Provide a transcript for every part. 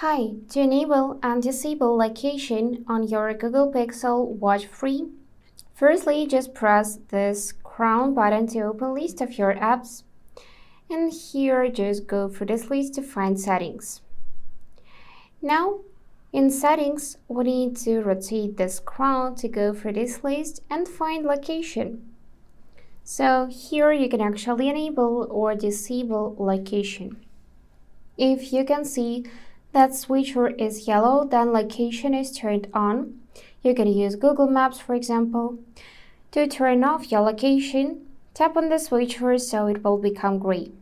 Hi, to enable and disable location on your Google Pixel Watch Free, firstly just press this crown button to open list of your apps, and here just go through this list to find settings. Now, in settings, we need to rotate this crown to go through this list and find location. So here you can actually enable or disable location. If you can see that switcher is yellow, then location is turned on. You can use Google Maps, for example. To turn off your location, tap on the switcher so it will become gray.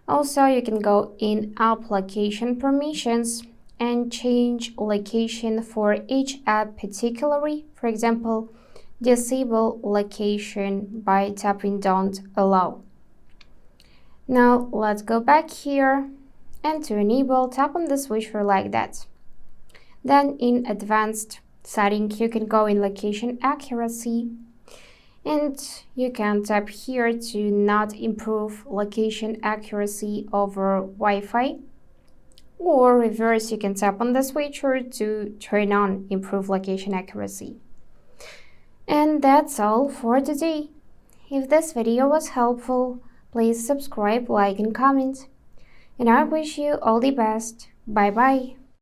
Also, you can go in App Location Permissions and change location for each app particularly. For example, disable location by tapping Don't Allow. Now let's go back here, and to enable, tap on the switcher like that. Then in advanced setting, you can go in location accuracy, and you can tap here to not improve location accuracy over Wi-Fi, or reverse, you can tap on the switcher to turn on improve location accuracy. And that's all for today. If this video was helpful, please subscribe, like, and comment. And I wish you all the best. Bye bye.